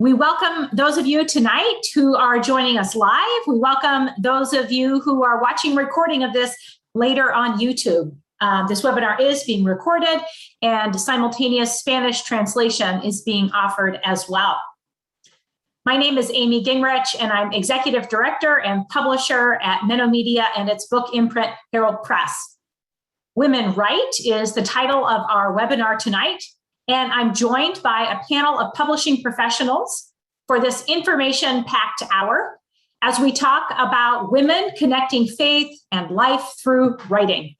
We welcome those of you tonight who are joining us live. We welcome those of you who are watching recording of this later on YouTube. This webinar is being recorded and simultaneous Spanish translation is being offered as well. My name is Amy Genrich and I'm Executive Director and Publisher at Menno Media and its book imprint, Herald Press. Women Write is the title of our webinar tonight. And I'm joined by a panel of publishing professionals for this information-packed hour as we talk about women connecting faith and life through writing.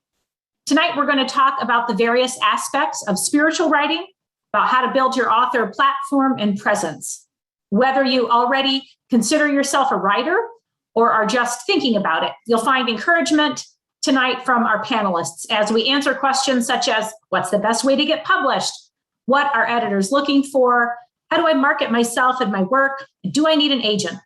Tonight, we're going to talk about the various aspects of spiritual writing, about how to build your author platform and presence. Whether you already consider yourself a writer or are just thinking about it, you'll find encouragement tonight from our panelists as we answer questions such as, what's the best way to get published? What are editors looking for? How do I market myself and my work? Do I need an agent?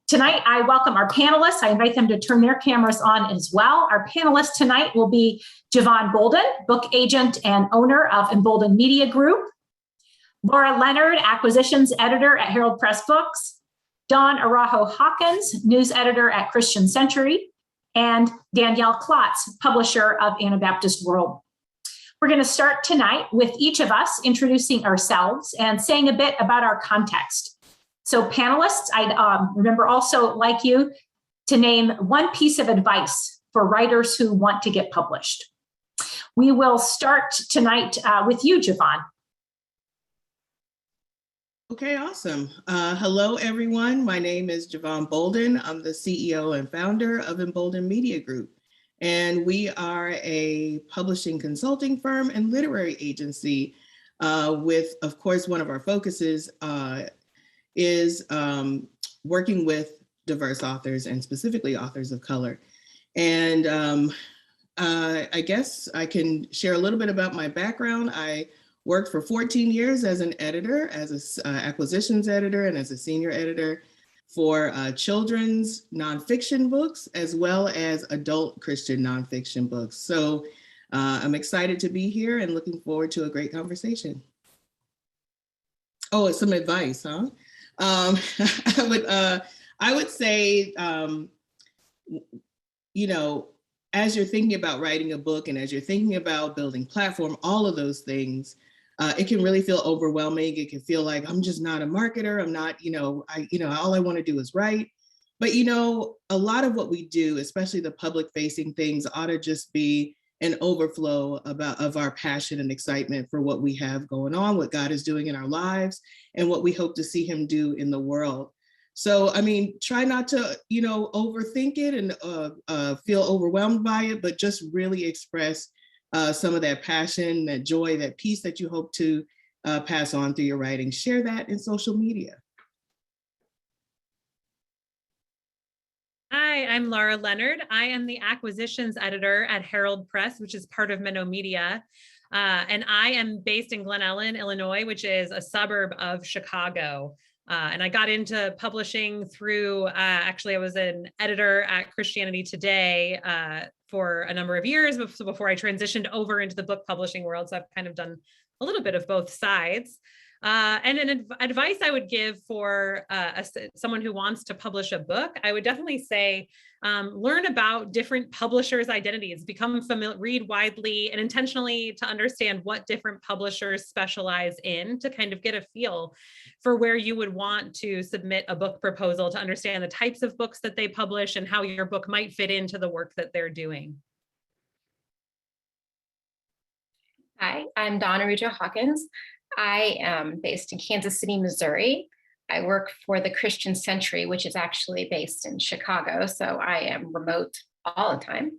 Tonight, I welcome our panelists. I invite them to turn their cameras on as well. Our panelists tonight will be Javon Bolden, book agent and owner of Bolden Media Group, Laura Leonard, acquisitions editor at Herald Press Books, Dawn Arajo Hawkins, news editor at Christian Century, and Dani Klotz, publisher of Anabaptist World. We're going to start tonight with each of us introducing ourselves and saying a bit about our context. So panelists, I'd remember also like you to name one piece of advice for writers who want to get published. We will start tonight with you, Javon. Okay, awesome. Hello, everyone. My name is Javon Bolden. I'm the CEO and founder of Bolden Media Group. And we are a publishing consulting firm and literary agency with, of course, one of our focuses is working with diverse authors and specifically authors of color. And I guess I can share a little bit about my background. I worked for 14 years as an editor, as an acquisitions editor and as a senior editor for children's nonfiction books, as well as adult Christian nonfiction books. So I'm excited to be here and looking forward to a great conversation. Oh, it's some advice, huh? I would say, you know, as you're thinking about writing a book and as you're thinking about building platform, all of those things, it can really feel overwhelming. It can feel like I'm just not a marketer. I'm not, all I want to do is write. But, a lot of what we do, especially the public facing things, ought to just be an overflow of our passion and excitement for what we have going on, what God is doing in our lives, and what we hope to see him do in the world. So, I mean, try not to, overthink it and feel overwhelmed by it, but just really express some of that passion, that joy, that peace that you hope to pass on through your writing. Share that in social media. Hi, I'm Laura Leonard. I am the acquisitions editor at Herald Press, which is part of Menno Media. And I am based in Glen Ellen, Illinois, which is a suburb of Chicago. And I got into publishing through, actually, I was an editor at Christianity Today for a number of years before I transitioned over into the book publishing world. So I've kind of done a little bit of both sides. And an advice I would give for someone who wants to publish a book, I would definitely say, learn about different publishers' identities, become familiar, read widely and intentionally to understand what different publishers specialize in to kind of get a feel for where you would want to submit a book proposal, to understand the types of books that they publish and how your book might fit into the work that they're doing. Hi, I'm Donna Hawkins. I am based in Kansas City, Missouri. I work for the Christian Century, which is actually based in Chicago. So I am remote all the time.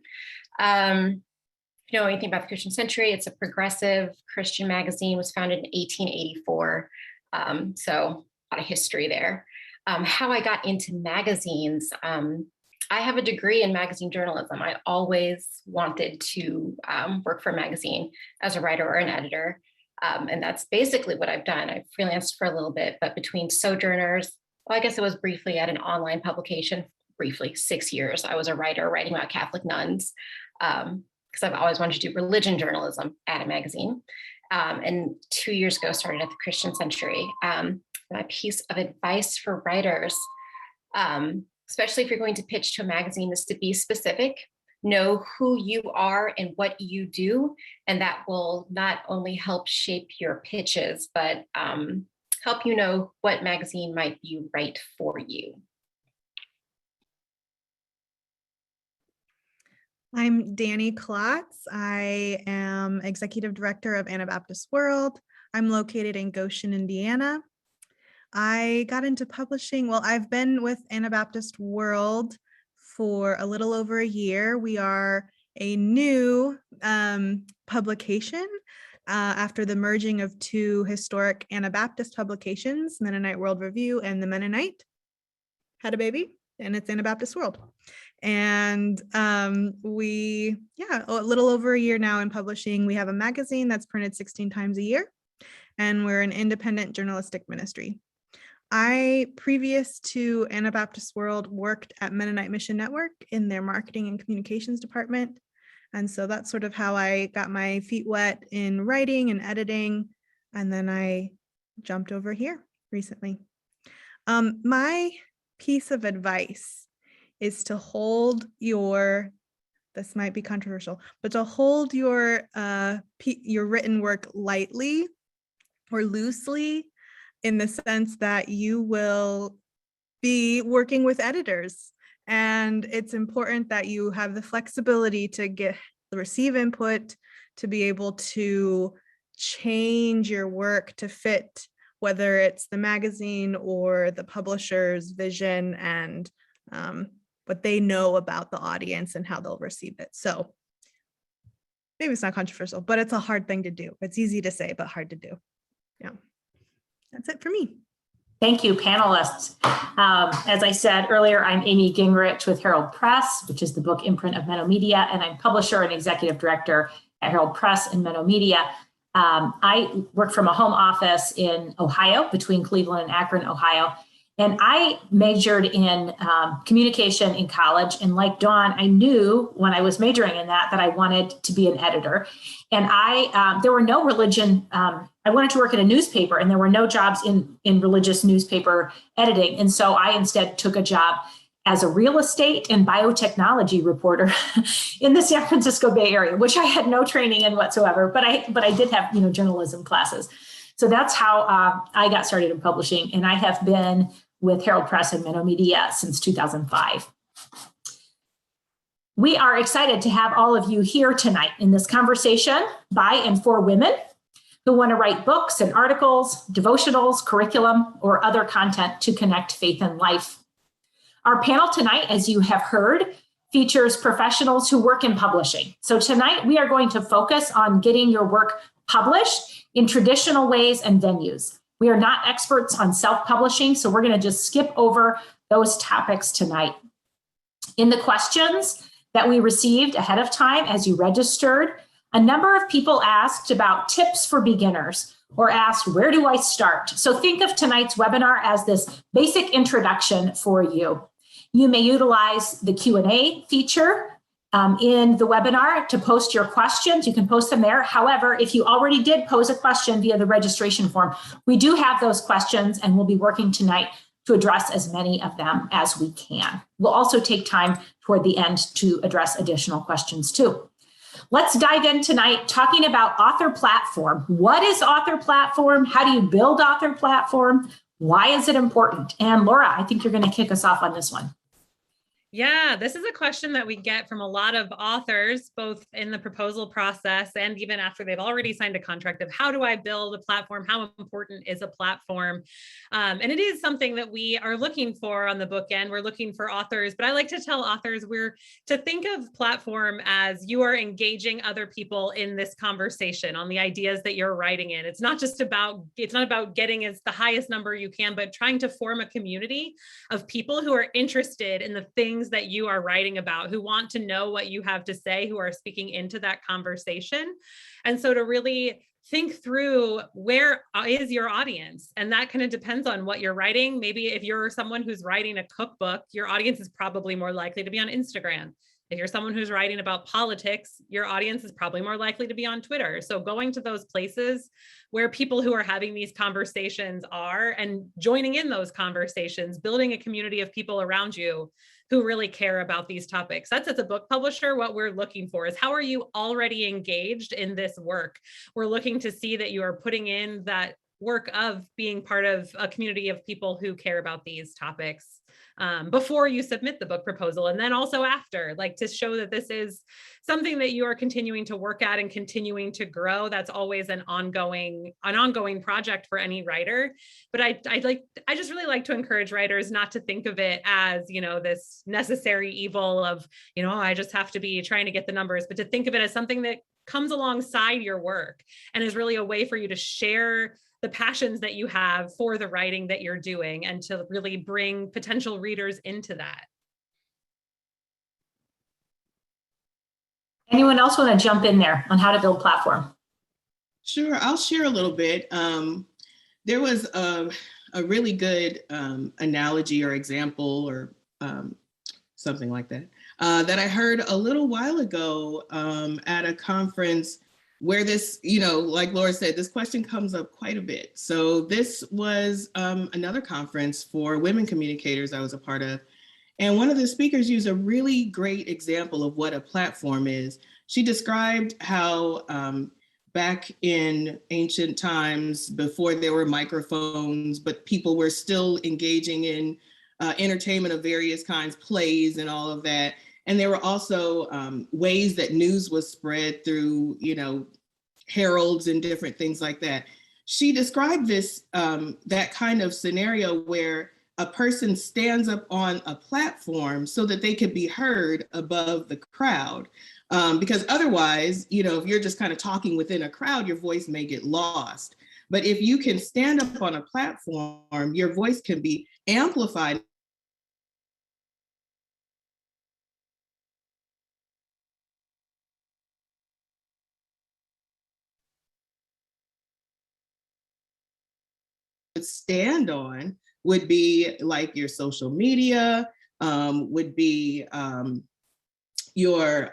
If you know anything about the Christian Century, it's a progressive Christian magazine, was founded in 1884. So a lot of history there. How I got into magazines, I have a degree in magazine journalism. I always wanted to work for a magazine as a writer or an editor. And that's basically what I've done. I've freelanced for a little bit, but between Sojourners, well, I guess it was briefly at an online publication, briefly 6 years. I was a writer writing about Catholic nuns because I've always wanted to do religion journalism at a magazine. And 2 years ago, started at the Christian Century. my piece of advice for writers, especially if you're going to pitch to a magazine, is to be specific, know who you are and what you do, and that will not only help shape your pitches, but help you know what magazine might be right for you. I'm Dani Klotz. I am Executive Director of Anabaptist World. I'm located in Goshen, Indiana. I got into publishing, well, I've been with Anabaptist World for a little over a year. We are a new publication after the merging of two historic Anabaptist publications, Mennonite World Review and the Mennonite had a baby, and it's Anabaptist World. And a little over a year now in publishing. We have a magazine that's printed 16 times a year, and we're an independent journalistic ministry. I, previous to Anabaptist World, worked at Mennonite Mission Network in their marketing and communications department. And so that's sort of how I got my feet wet in writing and editing. And then I jumped over here recently. My piece of advice is to hold your, this might be controversial, but to hold your written work lightly or loosely, in the sense that you will be working with editors. And it's important that you have the flexibility to receive input, to be able to change your work to fit, whether it's the magazine or the publisher's vision and what they know about the audience and how they'll receive it. So maybe it's not controversial, but it's a hard thing to do. It's easy to say, but hard to do. Yeah. That's it for me. Thank you, panelists. As I said earlier, I'm Amy Genrich with Herald Press, which is the book imprint of Menno Media, and I'm publisher and executive director at Herald Press and Menno Media. I work from a home office in Ohio, between Cleveland and Akron, Ohio. And I majored in communication in college. And like Dawn, I knew when I was majoring in that I wanted to be an editor. And there were no religion. I wanted to work in a newspaper, and there were no jobs in religious newspaper editing. And so I instead took a job as a real estate and biotechnology reporter in the San Francisco Bay Area, which I had no training in whatsoever, but I did have, journalism classes. So that's how I got started in publishing. And I have been with Herald Press and Menno Media since 2005. We are excited to have all of you here tonight in this conversation by and for women who want to write books and articles, devotionals, curriculum, or other content to connect faith and life. Our panel tonight, as you have heard, features professionals who work in publishing. So tonight we are going to focus on getting your work published in traditional ways and venues. We are not experts on self-publishing, so we're going to just skip over those topics tonight. In the questions that we received ahead of time as you registered, a number of people asked about tips for beginners or asked, where do I start? So think of tonight's webinar as this basic introduction for you. You may utilize the Q&A feature in the webinar to post your questions. You can post them there. However, if you already did pose a question via the registration form, we do have those questions, and we'll be working tonight to address as many of them as we can. We'll also take time toward the end to address additional questions too. Let's dive in tonight talking about Author Platform. What is Author Platform? How do you build Author Platform? Why is it important? And Laura, I think you're going to kick us off on this one. Yeah, this is a question that we get from a lot of authors, both in the proposal process and even after they've already signed a contract of how do I build a platform? How important is a platform? And it is something that we are looking for on the book end. We're looking for authors, but I like to tell authors to think of platform as you are engaging other people in this conversation on the ideas that you're writing in. It's not about getting as the highest number you can, but trying to form a community of people who are interested in the things that you are writing about, who want to know what you have to say, who are speaking into that conversation. And so to really think through, where is your audience? And that kind of depends on what you're writing. Maybe if you're someone who's writing a cookbook, your audience is probably more likely to be on Instagram. If you're someone who's writing about politics, your audience is probably more likely to be on Twitter. So going to those places where people who are having these conversations are, and joining in those conversations, building a community of people around you who really care about these topics. That's, as a book publisher, what we're looking for is, how are you already engaged in this work? We're looking to see that you are putting in that work of being part of a community of people who care about these topics before you submit the book proposal, and then also after, like, to show that this is something that you are continuing to work at and continuing to grow. That's always an ongoing project for any writer. But I just really like to encourage writers not to think of it as, this necessary evil of, I just have to be trying to get the numbers, but to think of it as something that comes alongside your work and is really a way for you to share the passions that you have for the writing that you're doing, and to really bring potential readers into that. Anyone else want to jump in there on how to build platform? Sure, I'll share a little bit. There was a really good analogy or example or something like that that I heard a little while ago at a conference where this, like Laura said, this question comes up quite a bit. So this was another conference for women communicators I was a part of. And one of the speakers used a really great example of what a platform is. She described how back in ancient times, before there were microphones, but people were still engaging in entertainment of various kinds, plays and all of that. And there were also ways that news was spread through, heralds and different things like that. She described this, that kind of scenario where a person stands up on a platform so that they could be heard above the crowd. Because otherwise, if you're just kind of talking within a crowd, your voice may get lost. But if you can stand up on a platform, your voice can be amplified. Stand on would be like your social media, would be your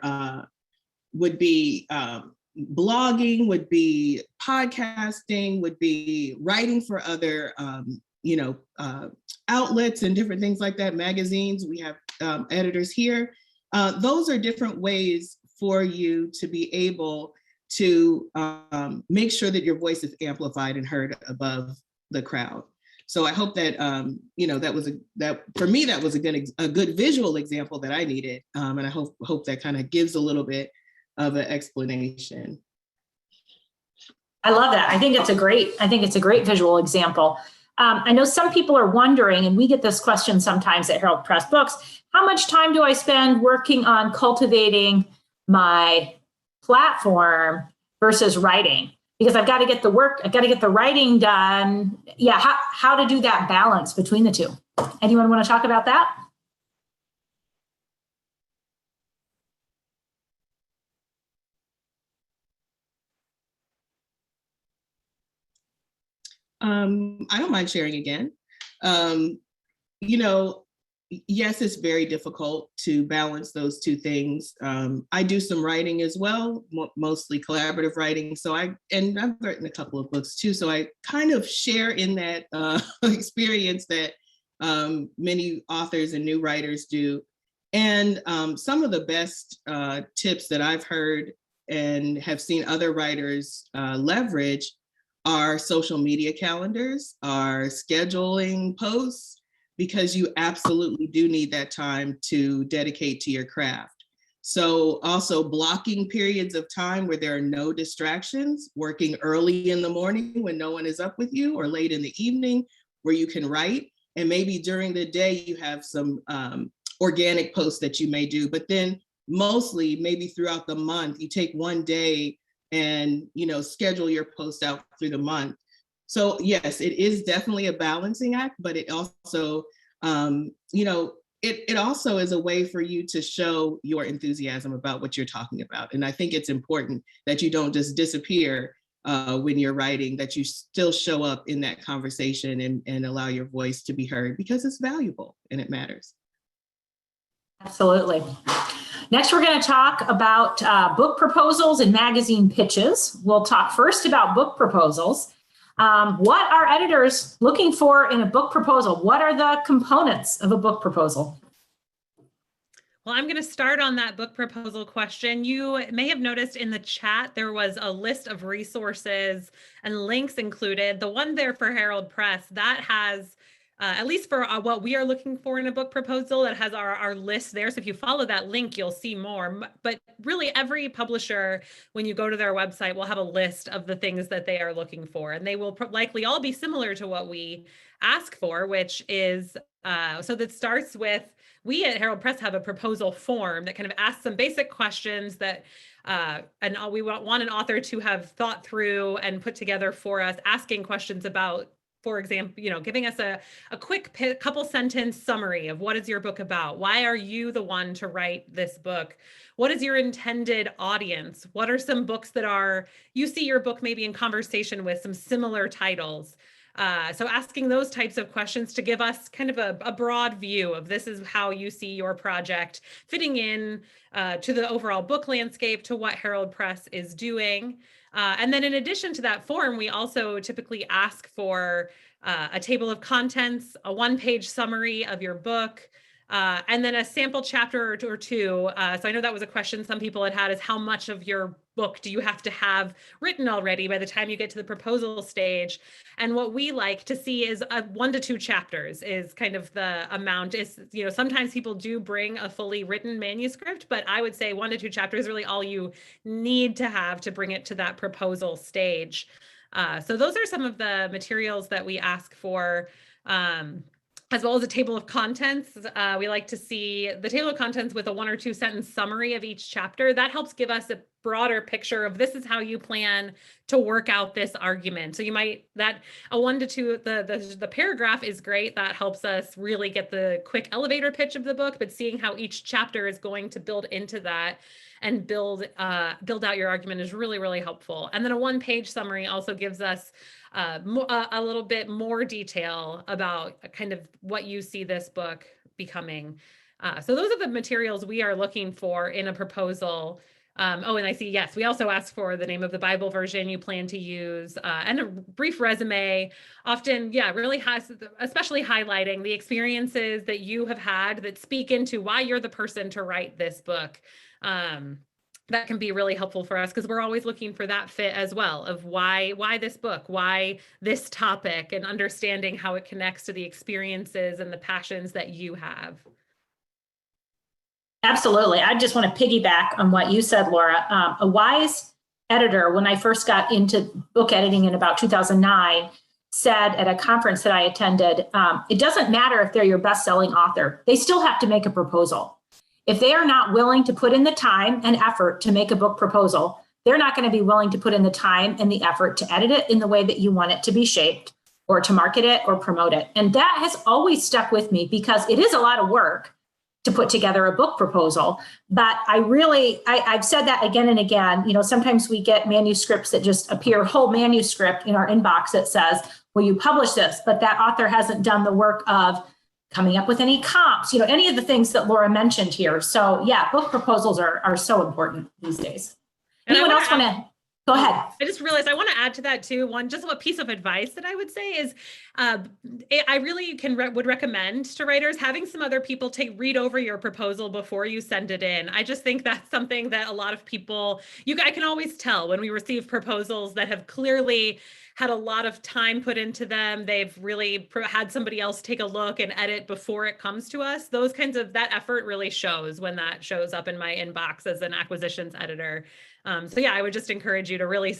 blogging, would be podcasting, would be writing for other outlets and different things like that, magazines. We have editors here. Those are different ways for you to be able to make sure that your voice is amplified and heard above the crowd. So I hope that for me that was a good visual example that I needed, and I hope that kind of gives a little bit of an explanation. I love that. I think it's a great visual example. I know some people are wondering, and we get this question sometimes at Herald Press Books, how much time do I spend working on cultivating my platform versus writing? Because I've got to get the work, I've got to get the writing done. Yeah, how to do that balance between the two. Anyone want to talk about that? I don't mind sharing again. Yes, it's very difficult to balance those two things. I do some writing as well, mostly collaborative writing. And I've written a couple of books too. So I kind of share in that experience that many authors and new writers do. And some of the best tips that I've heard and have seen other writers leverage are social media calendars, are scheduling posts, because you absolutely do need that time to dedicate to your craft. So also blocking periods of time where there are no distractions, working early in the morning when no one is up with you, or late in the evening where you can write. And maybe during the day you have some organic posts that you may do, but then mostly maybe throughout the month, you take one day and schedule your post out through the month. So yes, it is definitely a balancing act, but it also, it also is a way for you to show your enthusiasm about what you're talking about. And I think it's important that you don't just disappear when you're writing, that you still show up in that conversation and allow your voice to be heard, because it's valuable and it matters. Absolutely. Next, we're going to talk about book proposals and magazine pitches. We'll talk first about book proposals. What are editors looking for in a book proposal? What are the components of a book proposal? Well, I'm going to start on that book proposal question. You may have noticed in the chat, there was a list of resources and links included. The one there for Herald Press, that has, at least for what we are looking for in a book proposal, that has our list there. So if you follow that link, you'll see more. But really every publisher, when you go to their website, will have a list of the things that they are looking for. And they will likely all be similar to what we ask for, which is, so that starts with, we at Herald Press have a proposal form that kind of asks some basic questions that, and we want an author to have thought through and put together for us, asking questions about, for example, giving us a quick couple sentence summary of what is your book about? Why are you the one to write this book? What is your intended audience? What are some books that you see your book maybe in conversation with some similar titles? So asking those types of questions to give us kind of a broad view of this is how you see your project fitting in to the overall book landscape, to what Herald Press is doing. And then in addition to that form, we also typically ask for a table of contents, a one-page summary of your book, and then a sample chapter or two. So I know that was a question some people had is how much of your book do you have to have written already by the time you get to the proposal stage? And what we like to see is 1 to 2 chapters is kind of the amount. Is, sometimes people do bring a fully written manuscript, but I would say 1 to 2 chapters is really all you need to have to bring it to that proposal stage. So those are some of the materials that we ask for. As well as a table of contents. We like to see the table of contents with a 1 or 2 sentence summary of each chapter. That helps give us a broader picture of this is how you plan to work out this argument. So you might, a 1 to 2, the paragraph is great. That helps us really get the quick elevator pitch of the book, but seeing how each chapter is going to build into that and build out your argument is really, really helpful. And then a 1-page summary also gives us a little bit more detail about kind of what you see this book becoming. So those are the materials we are looking for in a proposal. Oh, and I see, yes, we also ask for the name of the Bible version you plan to use and a brief resume, often, really has, especially highlighting the experiences that you have had that speak into why you're the person to write this book. That can be really helpful for us because we're always looking for that fit as well of why this book, why this topic, and understanding how it connects to the experiences and the passions that you have. Absolutely. I just want to piggyback on what you said, Laura. A wise editor, when I first got into book editing in about 2009, said at a conference that I attended, it doesn't matter if they're your best-selling author, they still have to make a proposal. If they are not willing to put in the time and effort to make a book proposal, they're not going to be willing to put in the time and the effort to edit it in the way that you want it to be shaped or to market it or promote it. And that has always stuck with me because it is a lot of work to put together a book proposal. But I've said that again and again. Sometimes we get manuscripts that just appear whole manuscript in our inbox that says, will you publish this? But that author hasn't done the work of coming up with any comps, any of the things that Laura mentioned here. So yeah, book proposals are so important these days. Anyone else want to go ahead? I just realized I want to add to that too. Just a piece of advice that I would say is I really would recommend to writers having some other people read over your proposal before you send it in. I just think that's something that a lot of people, I can always tell when we receive proposals that have clearly had a lot of time put into them. They've really had somebody else take a look and edit before it comes to us. That effort really shows when that shows up in my inbox as an acquisitions editor. So yeah, I would just encourage you to really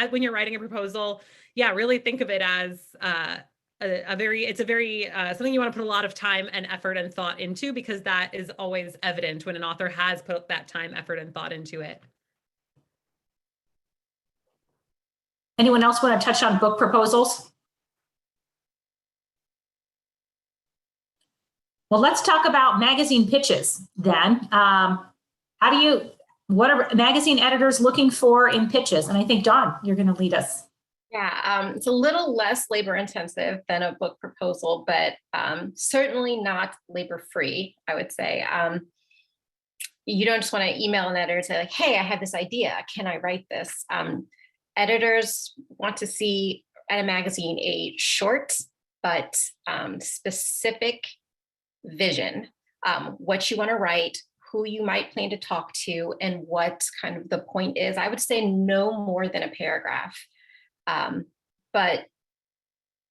when you're writing a proposal, really think of it as something you want to put a lot of time and effort and thought into, because that is always evident when an author has put that time, effort, and thought into it. Anyone else want to touch on book proposals? Well, let's talk about magazine pitches then. What are magazine editors looking for in pitches? And I think, Dawn, you're going to lead us. Yeah, it's a little less labor intensive than a book proposal, but certainly not labor free, I would say. you don't just want to email an editor and say like, hey, I have this idea. Can I write this? Editors want to see at a magazine a short but specific vision, what you want to write, who you might plan to talk to, and what kind of the point is. I would say no more than a paragraph, but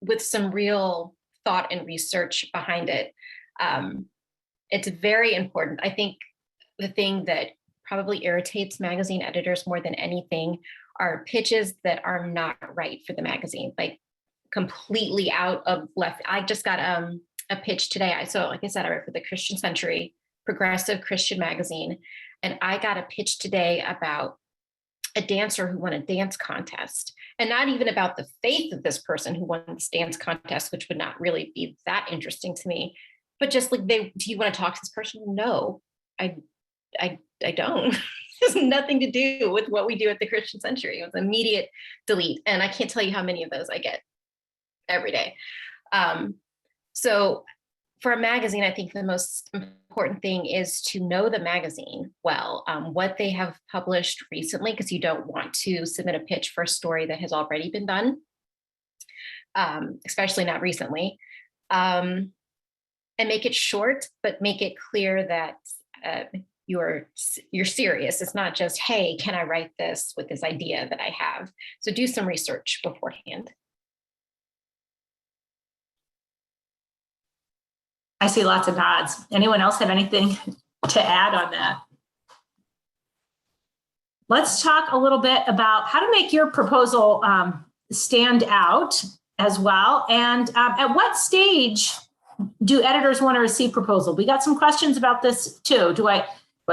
with some real thought and research behind it. It's very important. I think the thing that probably irritates magazine editors more than anything are pitches that are not right for the magazine, like completely out of left. I just got a pitch today. So like I said, I write for the Christian Century, progressive Christian magazine. And I got a pitch today about a dancer who won a dance contest, and not even about the faith of this person who won this dance contest, which would not really be that interesting to me, but just like, do you want to talk to this person? No, I don't. It has nothing to do with what we do at the Christian Century. It was immediate delete. And I can't tell you how many of those I get every day. So for a magazine, I think the most important thing is to know the magazine well, what they have published recently, because you don't want to submit a pitch for a story that has already been done, especially not recently. And make it short, but make it clear that you're serious. It's not just, hey, can I write this with this idea that I have? So do some research beforehand. I see lots of nods. Anyone else have anything to add on that? Let's talk a little bit about how to make your proposal stand out as well. And at what stage do editors want to receive proposal? We got some questions about this too. Do I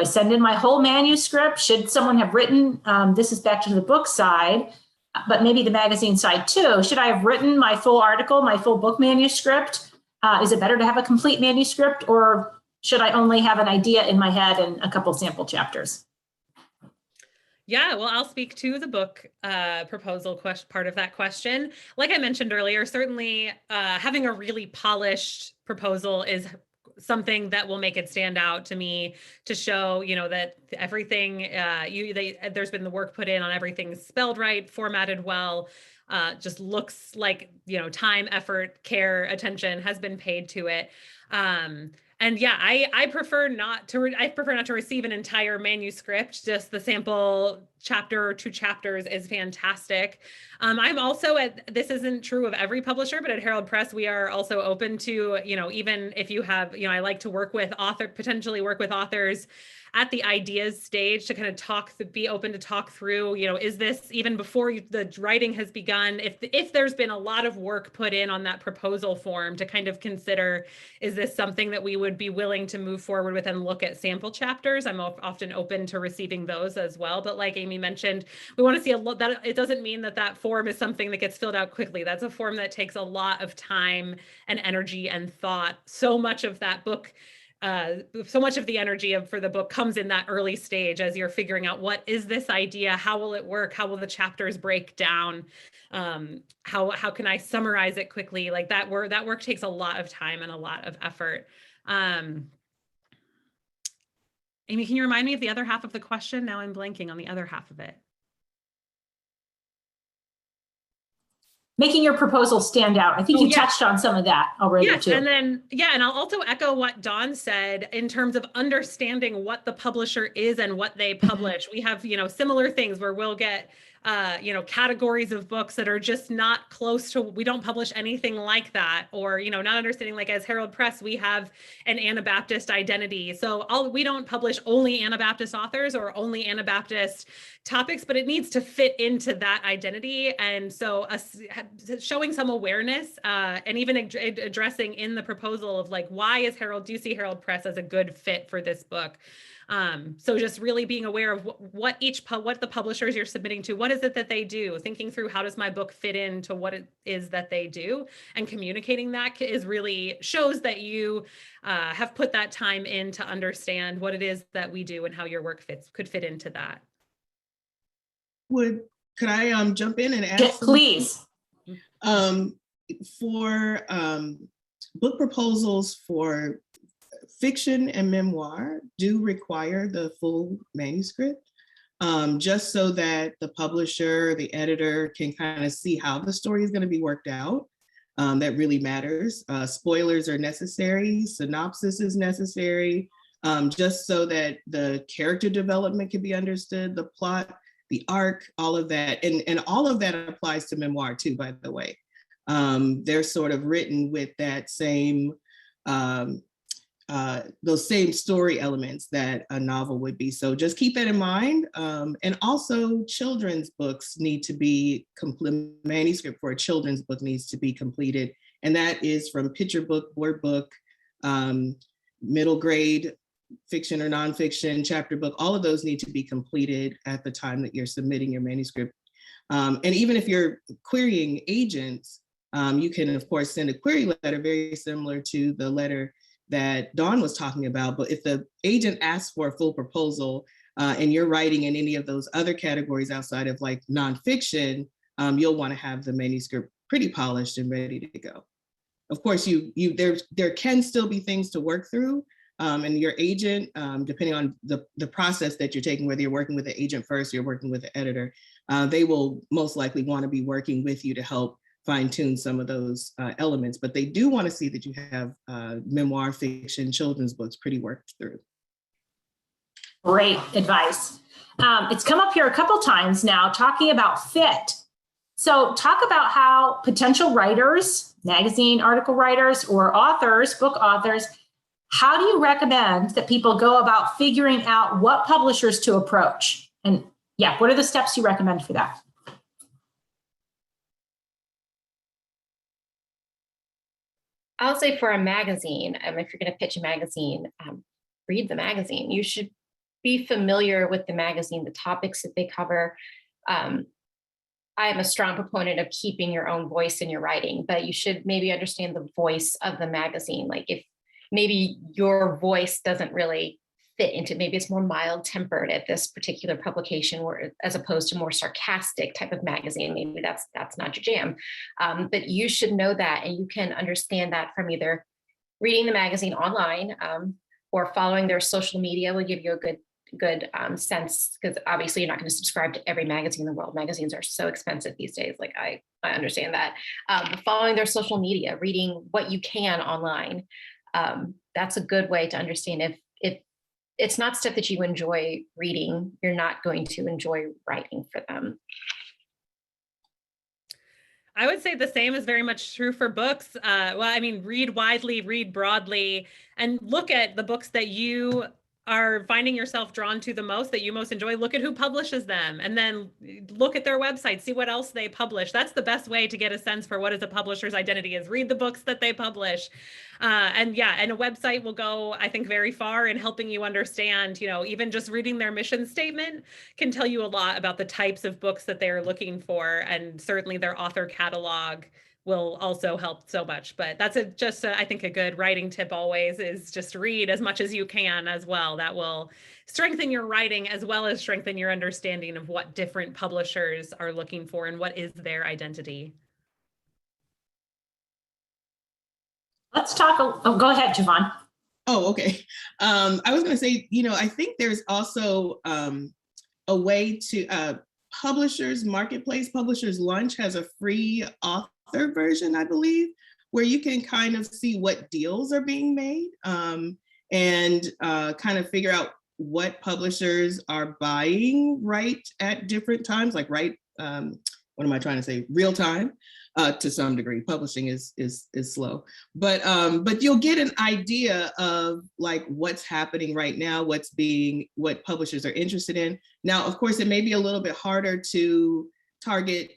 send in my whole manuscript? Should someone have written, this is back to the book side, but maybe the magazine side too. Should I have written my full article, my full book manuscript? Is it better to have a complete manuscript, or should I only have an idea in my head and a couple sample chapters? Yeah, well, I'll speak to the book proposal part of that question. Like I mentioned earlier, certainly having a really polished proposal is something that will make it stand out to me, to show, you know, that everything there's been the work put in on everything spelled right, formatted well, just looks like, you know, time, effort, care, attention has been paid to it. And yeah, I prefer not to receive an entire manuscript. Just the sample chapter or 2 chapters is fantastic. I'm also this isn't true of every publisher, but at Herald Press, we are also open to, you know, even if you have, you know, I like to potentially work with authors at the ideas stage to kind of be open to talk through, you know, is this even before the writing has begun, if there's been a lot of work put in on that proposal form, to kind of consider, is this something that we would be willing to move forward with and look at sample chapters? I'm often open to receiving those as well. But like Amy mentioned, we want to see that it doesn't mean that form is something that gets filled out quickly. That's a form that takes a lot of time and energy and thought. So much of that book, so much of the energy for the book comes in that early stage as you're figuring out, what is this idea? How will it work? How will the chapters break down? How can I summarize it quickly? Like that work takes a lot of time and a lot of effort. Amy, can you remind me of the other half of the question? Now I'm blanking on the other half of it. Making your proposal stand out. I think you touched on some of that already too. And then, and I'll also echo what Dawn said in terms of understanding what the publisher is and what they publish. We have, you know, similar things where we'll get, you know, categories of books that are just not close to, we don't publish anything like that, or, you know, not understanding, like as Herald Press, we have an Anabaptist identity. So we don't publish only Anabaptist authors or only Anabaptist topics, but it needs to fit into that identity. And so showing some awareness and even addressing in the proposal of like, do you see Herald Press as a good fit for this book? So just really being aware of what the publishers you're submitting to, what is it that they do, thinking through, how does my book fit into what it is that they do, and communicating that shows that you have put that time in to understand what it is that we do and how your work could fit into that. Could I jump in and add? Yes, please. For book proposals for fiction and memoir do require the full manuscript, just so that the publisher, the editor can kind of see how the story is going to be worked out. That really matters. Spoilers are necessary, synopsis is necessary, just so that the character development can be understood, the plot, the arc, all of that. And all of that applies to memoir too, by the way. They're sort of written with that same, those same story elements that a novel would be. So just keep that in mind. And also children's books need to be manuscript for a children's book needs to be completed. And that is from picture book, word book, middle grade, fiction or nonfiction, chapter book, all of those need to be completed at the time that you're submitting your manuscript. And even if you're querying agents, you can of course send a query letter very similar to the letter that Dawn was talking about. But if the agent asks for a full proposal and you're writing in any of those other categories outside of like nonfiction, you'll want to have the manuscript pretty polished and ready to go. Of course, there can still be things to work through, and your agent, depending on the process that you're taking, whether you're working with the agent first or you're working with the editor, they will most likely want to be working with you to help fine tune some of those elements, but they do want to see that you have memoir, fiction, children's books pretty worked through. Great advice. It's come up here a couple times now talking about fit. So talk about how potential writers, magazine article writers, or authors, book authors, how do you recommend that people go about figuring out what publishers to approach? And yeah, what are the steps you recommend for that? I'll say for a magazine, if you're going to pitch a magazine, read the magazine. You should be familiar with the magazine, the topics that they cover. I am a strong proponent of keeping your own voice in your writing, but you should maybe understand the voice of the magazine. Like if maybe your voice doesn't really fit into, maybe it's more mild tempered at this particular publication, or as opposed to more sarcastic type of magazine, maybe that's not your jam. But you should know that, and you can understand that from either reading the magazine online or following their social media will give you a good sense, because obviously you're not going to subscribe to every magazine in the world. Magazines are so expensive these days. Like I understand that. But following their social media, reading what you can online, that's a good way to understand if it's not stuff that you enjoy reading, you're not going to enjoy writing for them. I would say the same is very much true for books. Well, I mean, read widely, read broadly, and look at the books that you are finding yourself drawn to the most, that you most enjoy. Look at who publishes them, and then look at their website, see what else they publish. That's the best way to get a sense for what is a publisher's identity, is read the books that they publish. And a website will go, I think, very far in helping you understand, even just reading their mission statement can tell you a lot about the types of books that they're looking for. And certainly their author catalog will also help so much. But that's I think a good writing tip always is just read as much as you can as well. That will strengthen your writing as well as strengthen your understanding of what different publishers are looking for and what is their identity. Let's talk. Oh, go ahead, Javon. Oh, okay. I was going to say, I think there's also a way to Publishers Marketplace, Publishers Lunch has a free author version, I believe, where you can kind of see what deals are being made and kind of figure out what publishers are buying right at different times, like what am I trying to say? Real time. To some degree, publishing is slow, but you'll get an idea of like what's happening right now, what publishers are interested in. Now, of course, it may be a little bit harder to target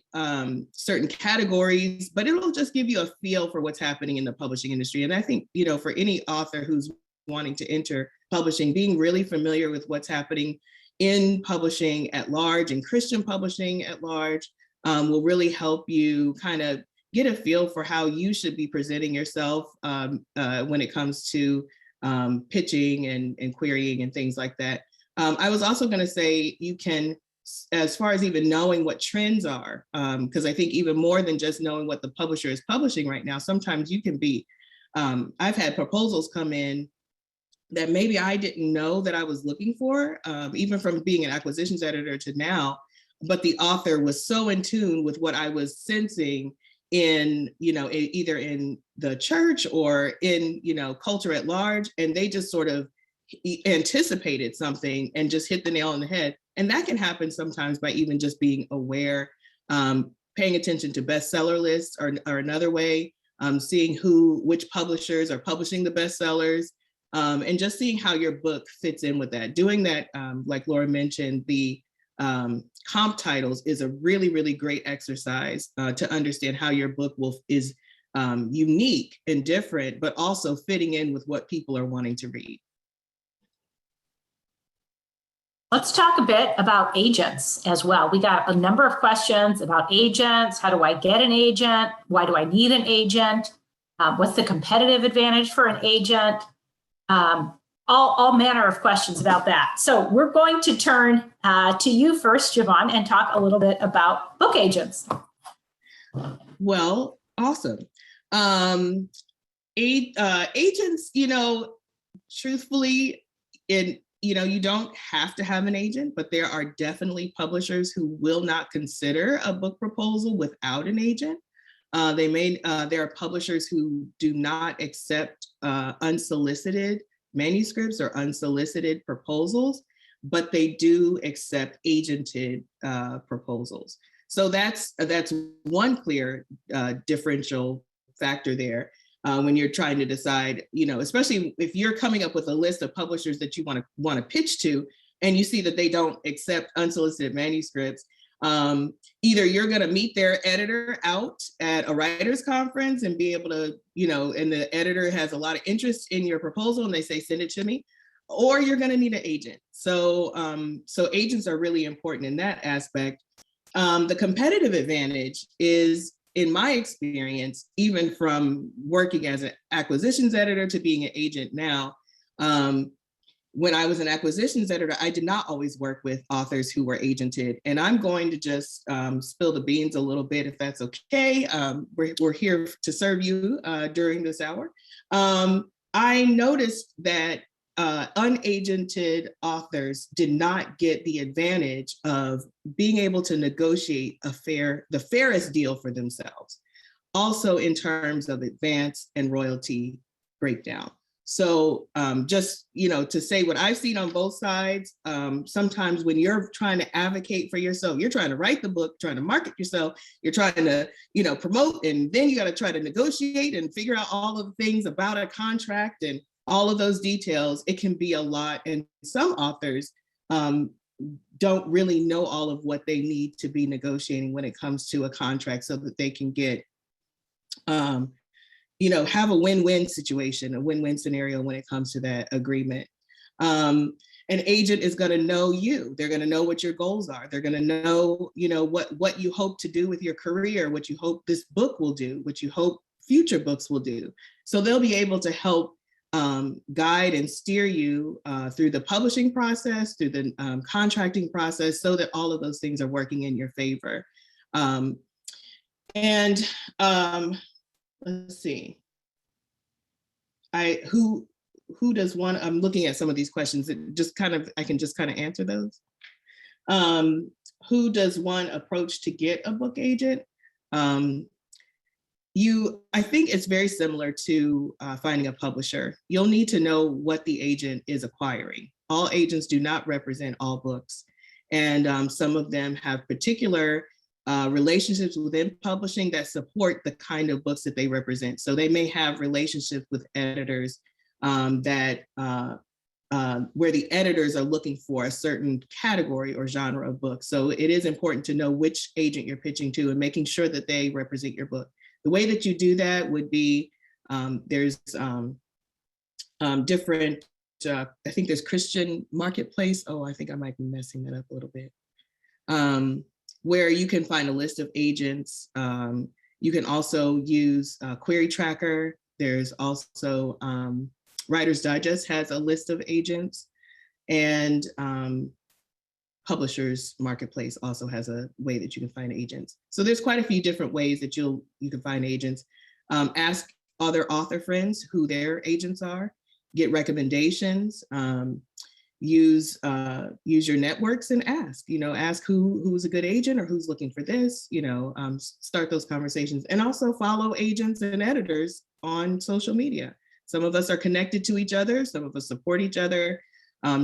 certain categories, but it'll just give you a feel for what's happening in the publishing industry. And I think, for any author who's wanting to enter publishing, being really familiar with what's happening in publishing at large and Christian publishing at large will really help you kind of get a feel for how you should be presenting yourself when it comes to pitching and querying and things like that. I was also going to say you can, as far as even knowing what trends are, because I think even more than just knowing what the publisher is publishing right now, sometimes you can be, I've had proposals come in that maybe I didn't know that I was looking for, even from being an acquisitions editor to now, but the author was so in tune with what I was sensing in, either in the church or in, culture at large. And they just sort of anticipated something and just hit the nail on the head. And that can happen sometimes by even just being aware, paying attention to bestseller lists or another way, seeing which publishers are publishing the bestsellers, and just seeing how your book fits in with that. Doing that, like Laura mentioned, the comp titles is a really, really great exercise to understand how your book is unique and different, but also fitting in with what people are wanting to read. Let's talk a bit about agents as well. We got a number of questions about agents. How do I get an agent? Why do I need an agent? What's the competitive advantage for an agent? All manner of questions about that. So we're going to turn to you first, Javon, and talk a little bit about book agents. Well, awesome. Agents, truthfully, you don't have to have an agent, but there are definitely publishers who will not consider a book proposal without an agent. There are publishers who do not accept unsolicited manuscripts or unsolicited proposals, but they do accept agented proposals. So that's one clear differential factor there. When you're trying to decide, especially if you're coming up with a list of publishers that you want to pitch to, and you see that they don't accept unsolicited manuscripts, either you're going to meet their editor out at a writer's conference and be able to, and the editor has a lot of interest in your proposal and they say, send it to me, or you're going to need an agent. So agents are really important in that aspect. The competitive advantage is, in my experience, even from working as an acquisitions editor to being an agent now, when I was an acquisitions editor, I did not always work with authors who were agented. And I'm going to just spill the beans a little bit, if that's okay. We're here to serve you during this hour. I noticed that unagented authors did not get the advantage of being able to negotiate the Farris deal for themselves, also in terms of advance and royalty breakdown. So just, to say what I've seen on both sides, sometimes when you're trying to advocate for yourself, you're trying to write the book, trying to market yourself, you're trying to, promote, and then you got to try to negotiate and figure out all of the things about a contract and all of those details. It can be a lot. And some authors don't really know all of what they need to be negotiating when it comes to a contract so that they can get, have a win-win situation, a win-win scenario when it comes to that agreement. An agent is going to know you. They're going to know what your goals are. They're going to know, what you hope to do with your career, what you hope this book will do, what you hope future books will do. So they'll be able to help guide and steer you through the publishing process, through the contracting process, so that all of those things are working in your favor. Let's see. Who does one? I'm looking at some of these questions. I can just kind of answer those. Who does one approach to get a book agent? I think it's very similar to finding a publisher. You'll need to know what the agent is acquiring. All agents do not represent all books. And some of them have particular relationships within publishing that support the kind of books that they represent. So they may have relationships with editors where the editors are looking for a certain category or genre of books. So it is important to know which agent you're pitching to and making sure that they represent your book. The way that you do that would be, there's different, I think there's Christian Marketplace. Oh, I think I might be messing that up a little bit. Where you can find a list of agents. You can also use Query Tracker. There's also Writer's Digest has a list of agents, and Publishers Marketplace also has a way that you can find agents. So there's quite a few different ways that you can find agents. Ask other author friends who their agents are. get recommendations, use your networks and ask who's a good agent or who's looking for this, start those conversations, and also follow agents and editors on social media. Some of us are connected to each other, some of us support each other,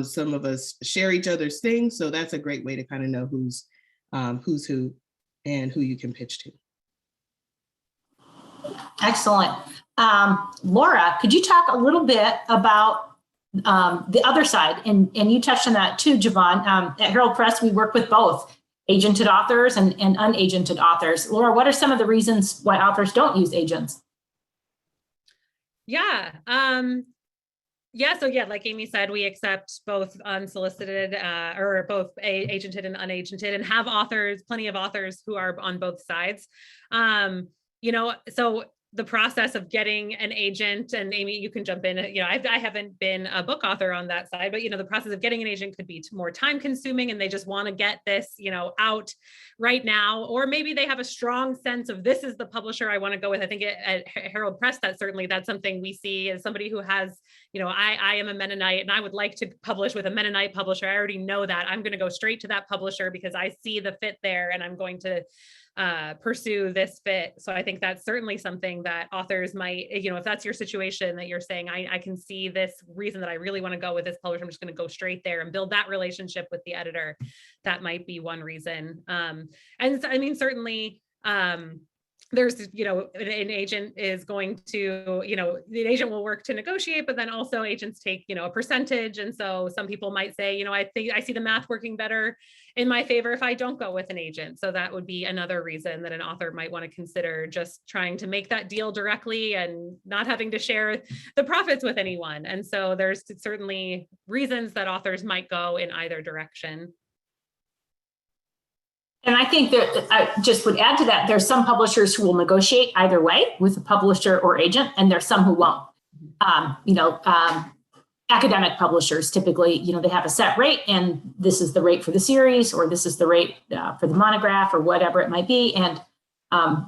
some of us share each other's things. So that's a great way to kind of know who's who and who you can pitch to. Excellent. Laura, could you talk a little bit about the other side? And you touched on that too, Javon. At Herald Press, we work with both agented authors and unagented authors. Laura, what are some of the reasons why authors don't use agents? Yeah. So like Amy said, we accept both unsolicited or both agented and unagented, and have plenty of authors who are on both sides. So the process of getting an agent, and Amy, you can jump in, I haven't been a book author on that side, but the process of getting an agent could be more time consuming, and they just want to get this, out right now, or maybe they have a strong sense of this is the publisher I want to go with. I think at Herald Press, that's something we see as somebody who has, I am a Mennonite and I would like to publish with a Mennonite publisher. I already know that I'm going to go straight to that publisher because I see the fit there and I'm going to pursue this fit. So I think that's certainly something that authors might, if that's your situation, that you're saying, I can see this reason that I really want to go with this publisher, I'm just going to go straight there and build that relationship with the editor. That might be one reason. And I mean, certainly, there's, an agent is going to, the agent will work to negotiate, but then also agents take, a percentage. And so some people might say, I think I see the math working better in my favor if I don't go with an agent. So that would be another reason that an author might want to consider just trying to make that deal directly and not having to share the profits with anyone. And so there's certainly reasons that authors might go in either direction. And I think that I just would add to that, there's some publishers who will negotiate either way with a publisher or agent, and there's some who won't. Academic publishers typically, they have a set rate, and this is the rate for the series, or this is the rate for the monograph, or whatever it might be. And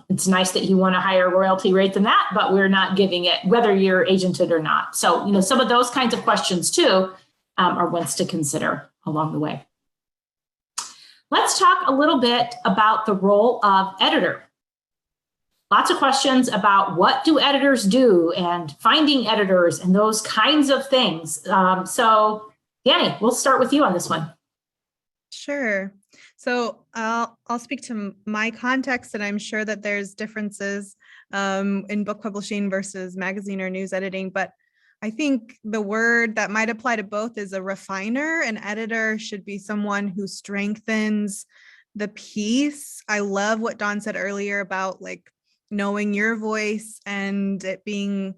it's nice that you want a higher royalty rate than that, but we're not giving it whether you're agented or not. So, some of those kinds of questions too are ones to consider along the way. Let's talk a little bit about the role of editor. Lots of questions about what do editors do and finding editors and those kinds of things. So Dani, we'll start with you on this one. Sure. So I'll speak to my context, and I'm sure that there's differences in book publishing versus magazine or news editing, but I think the word that might apply to both is a refiner. An editor should be someone who strengthens the piece. I love what Dawn said earlier about knowing your voice and it being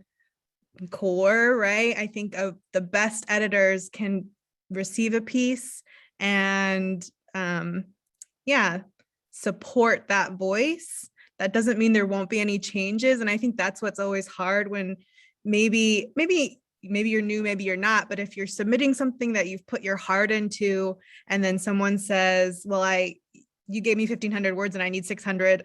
core, right? I think of the best editors can receive a piece and support that voice. That doesn't mean there won't be any changes. And I think that's what's always hard when maybe you're new, maybe you're not, but if you're submitting something that you've put your heart into, and then someone says, well, you gave me 1,500 words and I need 600,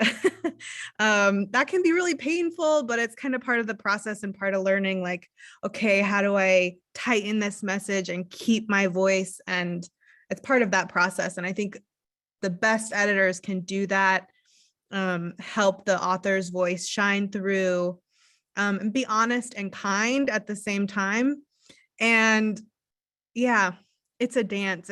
that can be really painful, but it's kind of part of the process and part of learning, okay, how do I tighten this message and keep my voice? And it's part of that process. And I think the best editors can do that, help the author's voice shine through, and be honest and kind at the same time. And it's a dance.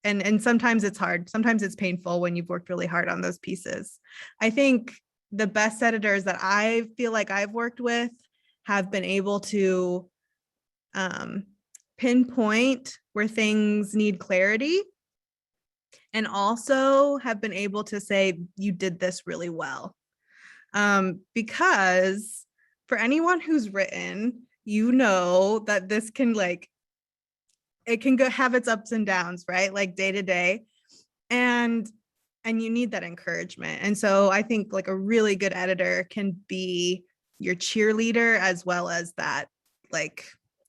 And sometimes it's hard. Sometimes it's painful when you've worked really hard on those pieces. I think the best editors that I feel like I've worked with have been able to pinpoint where things need clarity, and also have been able to say, you did this really well. Because for anyone who's written, that this can it can have its ups and downs, right? Day to day. And you need that encouragement. And so I think a really good editor can be your cheerleader, as well as that,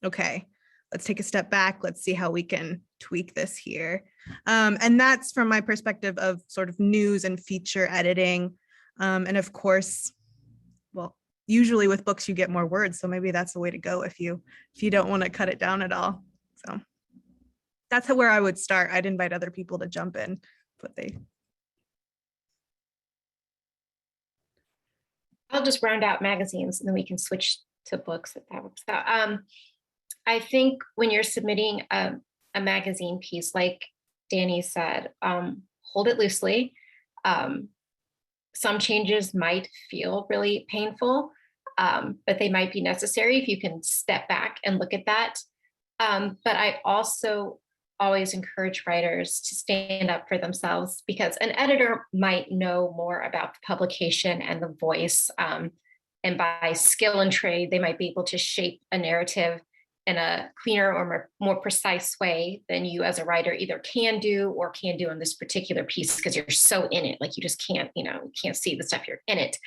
okay, let's take a step back. Let's see how we can tweak this here. And that's from my perspective of sort of news and feature editing. And of course, usually with books, you get more words. So maybe that's the way to go if you don't want to cut it down at all. So that's where I would start. I'd invite other people to jump in, but I'll just round out magazines and then we can switch to books if that works out. I think when you're submitting a magazine piece, like Dani said, hold it loosely. Some changes might feel really painful, but they might be necessary if you can step back and look at that. But I also always encourage writers to stand up for themselves, because an editor might know more about the publication and the voice. And by skill and trade, they might be able to shape a narrative in a cleaner or more precise way than you as a writer either can do or can do in this particular piece, because you're so in it, like you just can't, you can't see the stuff, you're in it.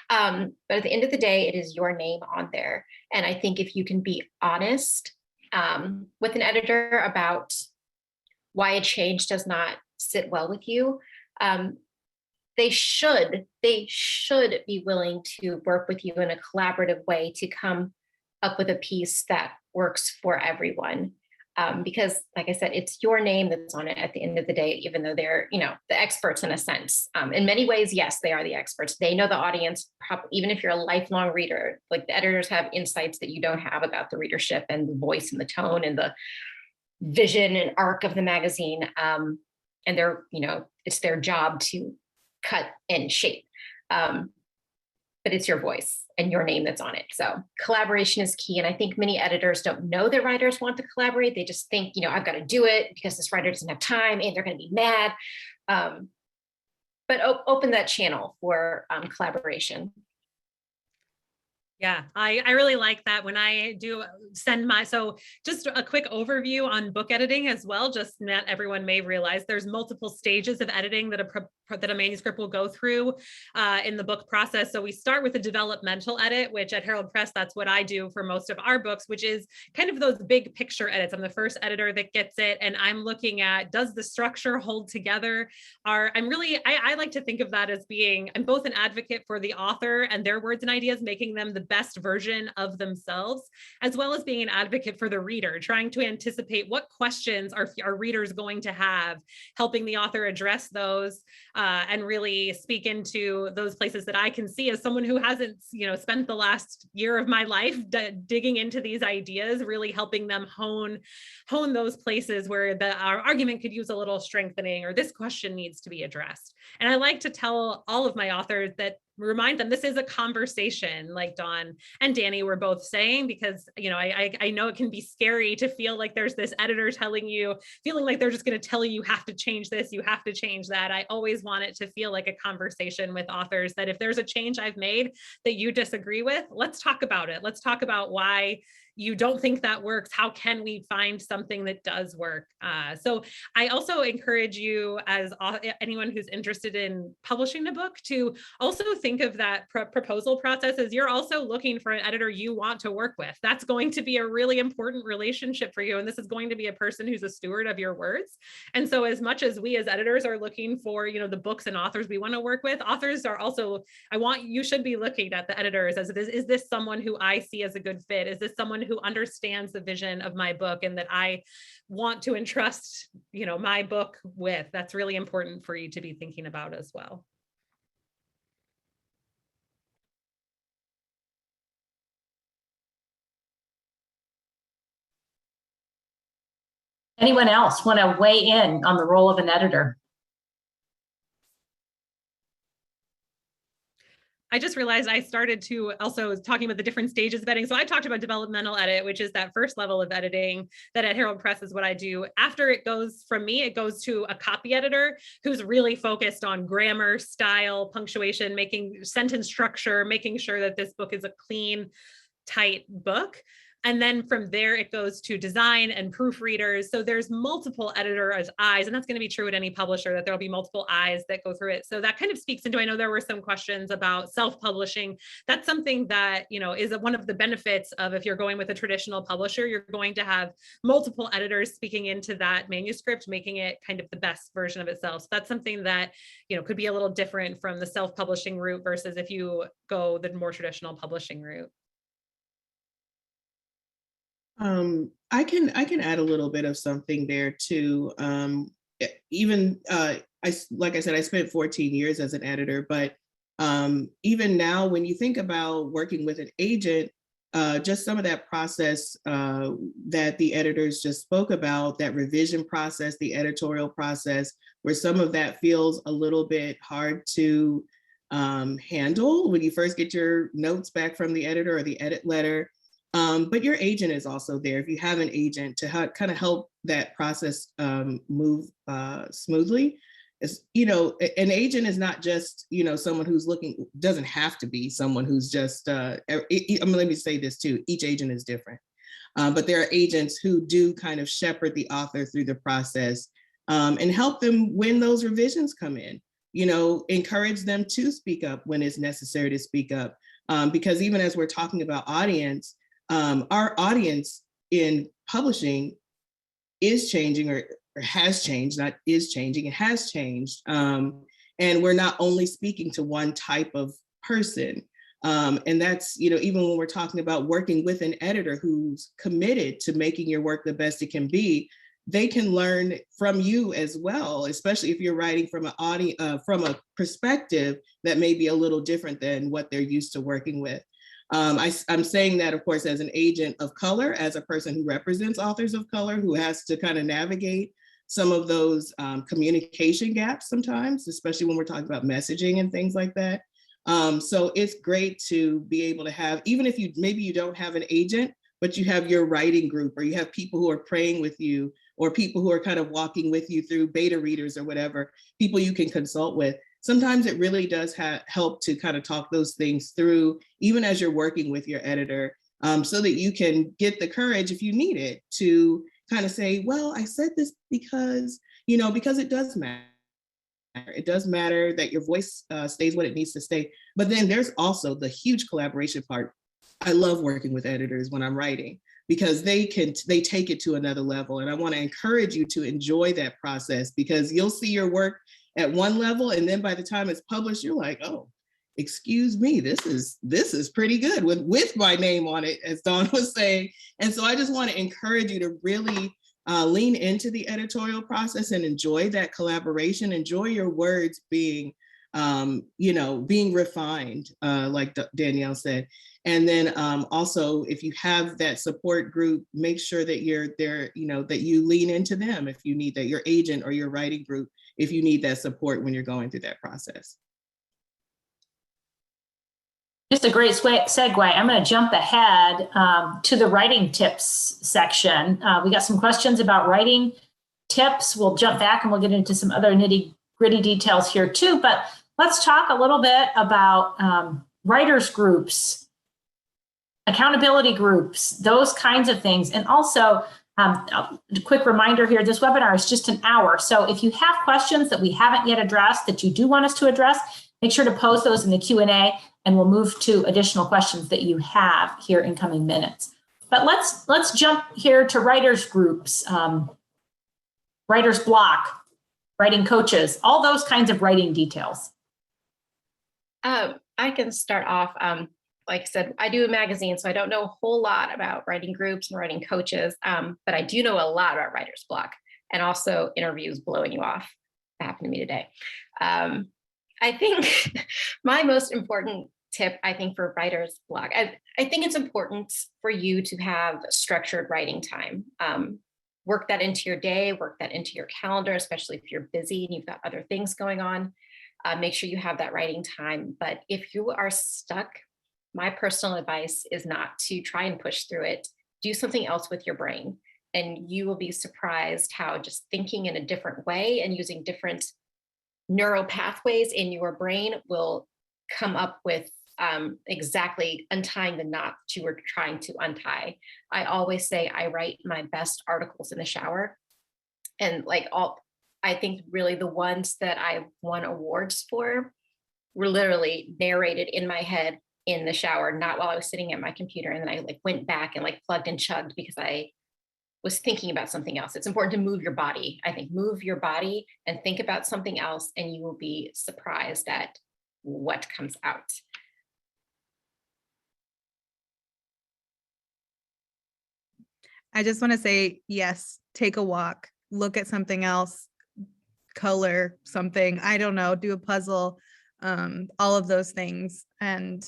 But at the end of the day, it is your name on there. And I think if you can be honest with an editor about why a change does not sit well with you, they should be willing to work with you in a collaborative way to come up with a piece that works for everyone. Because like I said, it's your name that's on it at the end of the day, even though they're, the experts in a sense. In many ways, yes, they are the experts. They know the audience, even if you're a lifelong reader, like the editors have insights that you don't have about the readership and the voice and the tone and the vision and arc of the magazine. And they're, it's their job to cut and shape. But it's your voice and your name that's on it. So collaboration is key. And I think many editors don't know that writers want to collaborate. They just think, I've got to do it because this writer doesn't have time and they're going to be mad. But open that channel for collaboration. Yeah, I really like that when I do send so just a quick overview on book editing as well, just that everyone may realize there's multiple stages of editing that a manuscript will go through in the book process. So we start with a developmental edit, which at Herald Press, that's what I do for most of our books, which is kind of those big picture edits. I'm the first editor that gets it. And I'm looking at, does the structure hold together? I like to think of that as being, I'm both an advocate for the author and their words and ideas, making them the best version of themselves, as well as being an advocate for the reader, trying to anticipate what questions are readers going to have, helping the author address those and really speak into those places that I can see as someone who hasn't, spent the last year of my life digging into these ideas, really helping them hone those places where our argument could use a little strengthening, or this question needs to be addressed. And I like to tell all of my authors that, remind them this is a conversation, like Dawn and Dani were both saying, because I know it can be scary to feel like there's this editor feeling like they're just going to tell you have to change this, you have to change that. I always want it to feel like a conversation with authors, that if there's a change I've made that you disagree with, let's talk about it. Let's talk about why you don't think that works. How can we find something that does work? So I also encourage you, as anyone who's interested in publishing a book, to also think of that proposal process as you're also looking for an editor you want to work with. That's going to be a really important relationship for you. And this is going to be a person who's a steward of your words. And so as much as we as editors are looking for, the books and authors we want to work with, authors are also, you should be looking at the editors as, is this someone who I see as a good fit? Is this someone who understands the vision of my book and that I want to entrust, my book with? That's really important for you to be thinking about as well. Anyone else want to weigh in on the role of an editor? I just realized I started to also talking about the different stages of editing. So I talked about developmental edit, which is that first level of editing that at Herald Press is what I do. After it goes from me, it goes to a copy editor who's really focused on grammar, style, punctuation, making sentence structure, making sure that this book is a clean, tight book. And then from there, it goes to design and proofreaders. So there's multiple editors' eyes, and that's going to be true at any publisher, that there'll be multiple eyes that go through it. So that kind of speaks into, I know there were some questions about self-publishing. That's something that, is one of the benefits of, if you're going with a traditional publisher, you're going to have multiple editors speaking into that manuscript, making it kind of the best version of itself. So that's something that, could be a little different from the self-publishing route versus if you go the more traditional publishing route. I can add a little bit of something there too. Like I said, I spent 14 years as an editor, but even now, when you think about working with an agent, just some of that process that the editors just spoke about, that revision process, the editorial process, where some of that feels a little bit hard to handle when you first get your notes back from the editor or the edit letter. But your agent is also there, if you have an agent, to kind of help that process move smoothly. An agent is not just, someone who's doesn't have to be someone who's just, let me say this too, each agent is different. But there are agents who do kind of shepherd the author through the process and help them when those revisions come in, encourage them to speak up when it's necessary to speak up. Because even as we're talking about audience, our audience in publishing is changing or has changed, not is changing, it has changed. And we're not only speaking to one type of person. And that's, even when we're talking about working with an editor who's committed to making your work the best it can be, they can learn from you as well, especially if you're writing from from a perspective that may be a little different than what they're used to working with. I'm saying that, of course, as an agent of color, as a person who represents authors of color, who has to kind of navigate some of those communication gaps sometimes, especially when we're talking about messaging and things like that. So it's great to be able to have, even if maybe you don't have an agent, but you have your writing group, or you have people who are praying with you, or people who are kind of walking with you through beta readers or whatever, people you can consult with. Sometimes it really does help to kind of talk those things through, even as you're working with your editor, so that you can get the courage, if you need it, to kind of say, well, I said this because it does matter. It does matter that your voice stays what it needs to stay. But then there's also the huge collaboration part. I love working with editors when I'm writing, because they take it to another level. And I want to encourage you to enjoy that process, because you'll see your work at one level, and then by the time it's published, you're like, oh, excuse me, this is pretty good with my name on it, as Donna was saying. And so I just want to encourage you to really lean into the editorial process and enjoy that collaboration. Enjoy your words being refined, like Danielle said. And then also, if you have that support group, make sure that you're there, that you lean into them if you need that, your agent or your writing group, if you need that support when you're going through that process. Just a great segue. I'm going to jump ahead to the writing tips section. We got some questions about writing tips. We'll jump back and we'll get into some other nitty-gritty details here too. But let's talk a little bit about writers groups, accountability groups, those kinds of things. And also, a quick reminder here, this webinar is just an hour. So if you have questions that we haven't yet addressed that you do want us to address, make sure to post those in the Q&A, and we'll move to additional questions that you have here in coming minutes. But let's jump here to writers groups, writer's block, writing coaches, all those kinds of writing details. I can start off. Like I said, I do a magazine, so I don't know a whole lot about writing groups and writing coaches, but I do know a lot about writer's block, and also interviews blowing you off. That happened to me today. I think my most important tip, for writer's block, I think it's important for you to have structured writing time. Work that into your day, work that into your calendar, especially if you're busy and you've got other things going on. Make sure you have that writing time. But if you are stuck, my personal advice is not to try and push through it. Do something else with your brain, and you will be surprised how just thinking in a different way and using different neural pathways in your brain will come up with exactly untying the knot that you were trying to untie. I always say I write my best articles in the shower. And I think really the ones that I won awards for were literally narrated in my head in the shower, not while I was sitting at my computer. And then I went back and plugged and chugged because I was thinking about something else. It's important to move your body. I think move your body and think about something else, and you will be surprised at what comes out. I just want to say, yes, take a walk, look at something else, color something, I don't know, do a puzzle, all of those things. And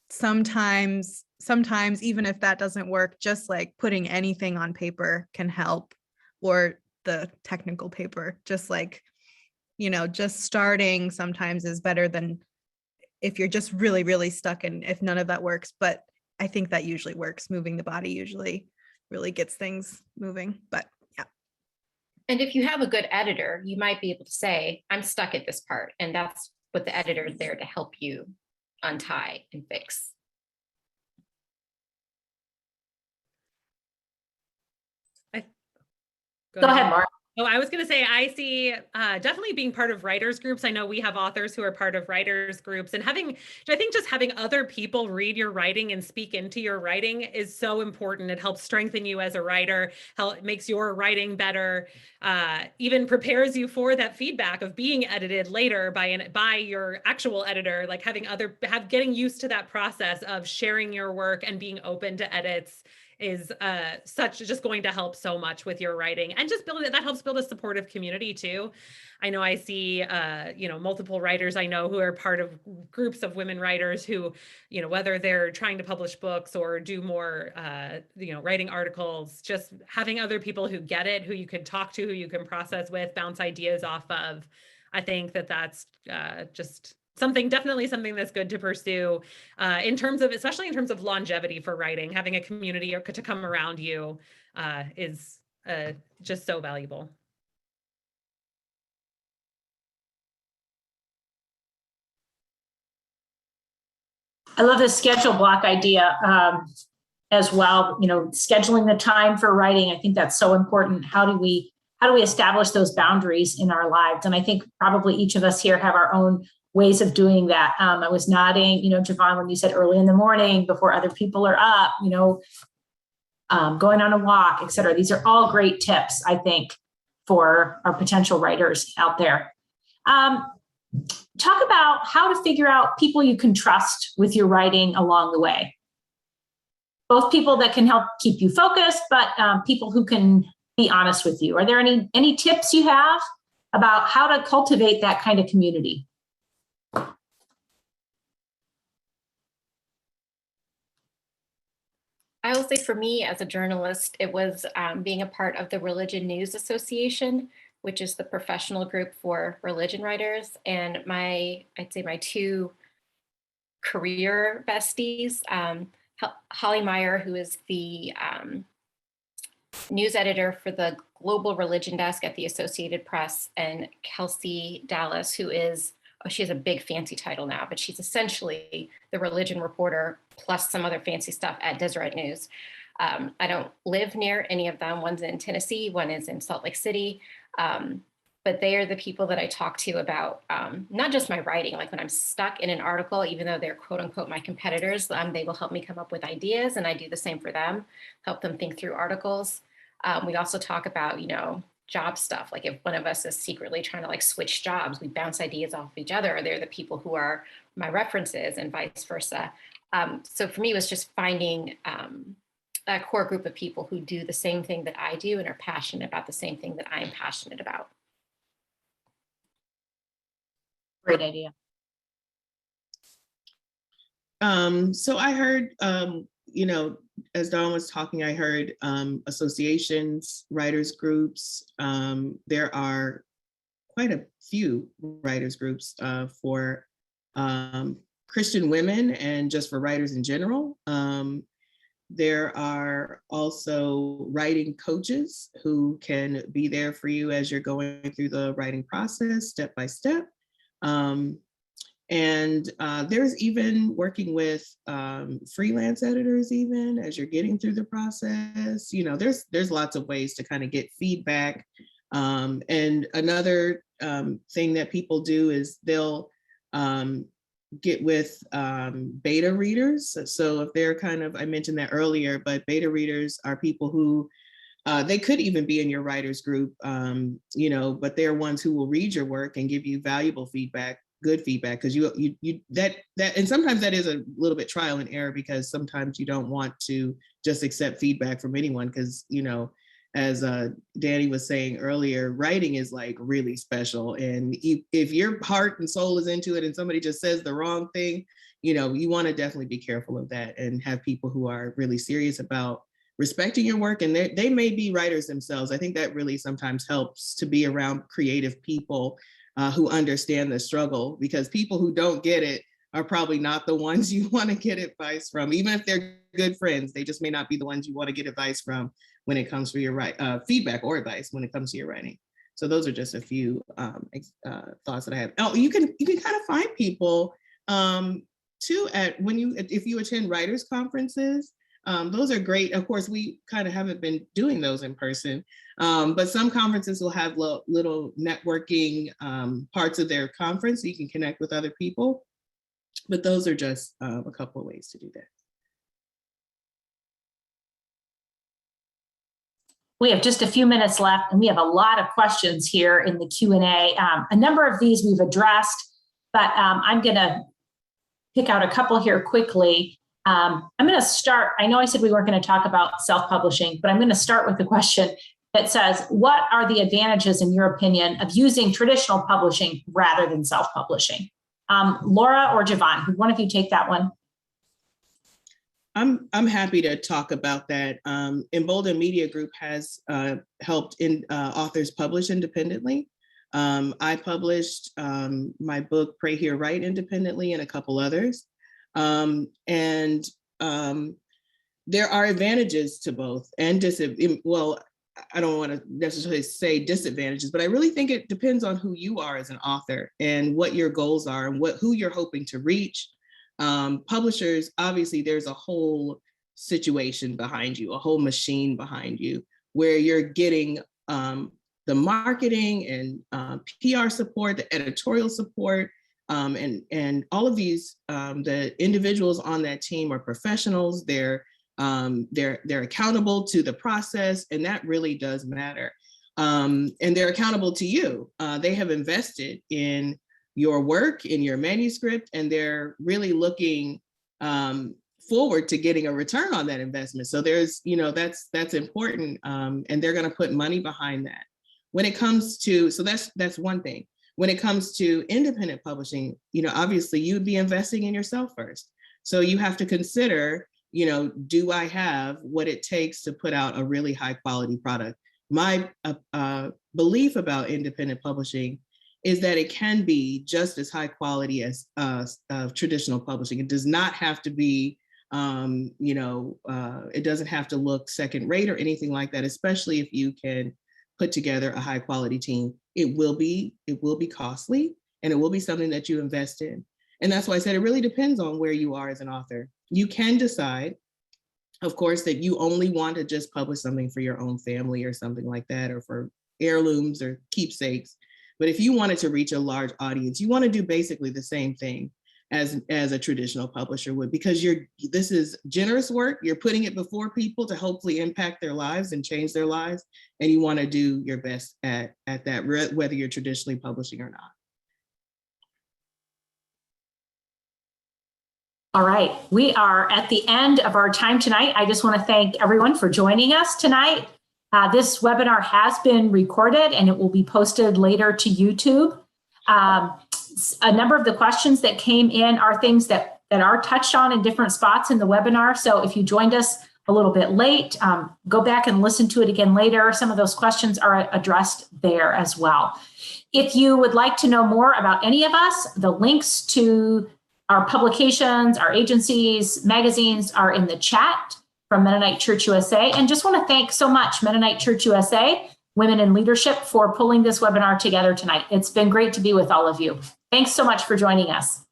sometimes even if that doesn't work, just putting anything on paper can help, or the technical paper, just just starting sometimes is better than if you're just really, really stuck and if none of that works. But I think that usually works. Moving the body usually really gets things moving, but yeah. And if you have a good editor, you might be able to say, I'm stuck at this part. And that's what the editor is there to help you untie and fix. Go ahead, Mark. Oh, I was going to say, I see definitely being part of writers groups. I know we have authors who are part of writers groups, and I think just having other people read your writing and speak into your writing is so important. It helps strengthen you as a writer, makes your writing better, even prepares you for that feedback of being edited later by your actual editor, getting used to that process of sharing your work and being open to edits is just going to help so much with your writing, and just that helps build a supportive community too. I know I see multiple writers I know who are part of groups of women writers who, whether they're trying to publish books or do more writing articles, just having other people who get it, who you can talk to, who you can process with, bounce ideas off of. I think that's definitely something that's good to pursue especially in terms of longevity for writing. Having a community to come around you is just so valuable. I love the schedule block idea as well. Scheduling the time for writing. I think that's so important. How do we establish those boundaries in our lives? And I think probably each of us here have our own ways of doing that. I was nodding, Javon, when you said early in the morning before other people are up, going on a walk, et cetera. These are all great tips, I think, for our potential writers out there. Talk about how to figure out people you can trust with your writing along the way. Both people that can help keep you focused, but people who can be honest with you. Are there any tips you have about how to cultivate that kind of community? I will say for me as a journalist, it was being a part of the Religion News Association, which is the professional group for religion writers. And I'd say my two career besties, Holly Meyer, who is the news editor for the Global Religion Desk at the Associated Press, and Kelsey Dallas, who is, she has a big fancy title now, but she's essentially the religion reporter plus some other fancy stuff at Deseret News. I don't live near any of them. One's in Tennessee, one is in Salt Lake City. But they are the people that I talk to about not just my writing, like when I'm stuck in an article, even though they're quote unquote my competitors, they will help me come up with ideas, and I do the same for them, help them think through articles. We also talk about, job stuff. Like if one of us is secretly trying to switch jobs, we bounce ideas off of each other. They're the people who are my references and vice versa. So for me, it was just finding a core group of people who do the same thing that I do and are passionate about the same thing that I am passionate about. Great idea. So I heard, as Dawn was talking, I heard associations, writers groups. There are quite a few writers groups for Christian women and just for writers in general. There are also writing coaches who can be there for you as you're going through the writing process, step by step. And there's even working with freelance editors, even as you're getting through the process. There's lots of ways to kind of get feedback. And another thing that people do is they'll get with beta readers. So if they're I mentioned that earlier, but beta readers are people who they could even be in your writers group, but they're ones who will read your work and give you valuable feedback, good feedback, because and sometimes that is a little bit trial and error, because sometimes you don't want to just accept feedback from anyone, because as Dani was saying earlier, writing is like really special, and if your heart and soul is into it and somebody just says the wrong thing, you want to definitely be careful of that and have people who are really serious about respecting your work, and they may be writers themselves. I think that really sometimes helps to be around creative people who understand the struggle, because people who don't get it are probably not the ones you want to get advice from. Even if they're good friends, they just may not be the ones you want to get advice from when it comes to your feedback or advice when it comes to your writing. So those are just a few thoughts that I have. Oh, you can kind of find people too if you attend writers conferences. Those are great. Of course, we kind of haven't been doing those in person, but some conferences will have little networking parts of their conference, so you can connect with other people. But those are just a couple of ways to do that. We have just a few minutes left, and we have a lot of questions here in the Q&A. A number of these we've addressed, but I'm going to pick out a couple here quickly. I'm going to start, I know I said we weren't going to talk about self-publishing, but I'm going to start with the question that says, what are the advantages, in your opinion, of using traditional publishing rather than self-publishing? Laura or Javon, one of you take that one? I'm happy to talk about that. Bolden Media Group has helped authors publish independently. I published my book, Pray Hear Write, independently, and a couple others. And there are advantages to both, and well, I don't want to necessarily say disadvantages, but I really think it depends on who you are as an author and what your goals are and who you're hoping to reach. Publishers, obviously, there's a whole situation behind you, a whole machine behind you, where you're getting the marketing and PR support, the editorial support, and all of these, the individuals on that team are professionals. They're accountable to the process, and that really does matter. And they're accountable to you. They have invested in your work, in your manuscript, and they're really looking forward to getting a return on that investment. So there's, that's important, and they're going to put money behind that. When it comes to, so that's one thing. When it comes to independent publishing, obviously you'd be investing in yourself first. So you have to consider, do I have what it takes to put out a really high quality product? My belief about independent publishing is that it can be just as high quality as traditional publishing. It does not have to be, it doesn't have to look second rate or anything like that, especially if you can put together a high quality team. It will be costly, and it will be something that you invest in. And that's why I said it really depends on where you are as an author. You can decide, of course, that you only want to just publish something for your own family or something like that, or for heirlooms or keepsakes. But if you wanted to reach a large audience, you want to do basically the same thing as a traditional publisher would, because this is generous work. You're putting it before people to hopefully impact their lives and change their lives. And you want to do your best at that, whether you're traditionally publishing or not. All right, we are at the end of our time tonight. I just want to thank everyone for joining us tonight. This webinar has been recorded, and it will be posted later to YouTube. A number of the questions that came in are things that are touched on in different spots in the webinar. So if you joined us a little bit late, go back and listen to it again later. Some of those questions are addressed there as well. If you would like to know more about any of us, the links to our publications, our agencies, magazines are in the chat from Mennonite Church USA. And just want to thank so much Mennonite Church USA, Women in Leadership, for pulling this webinar together tonight. It's been great to be with all of you. Thanks so much for joining us.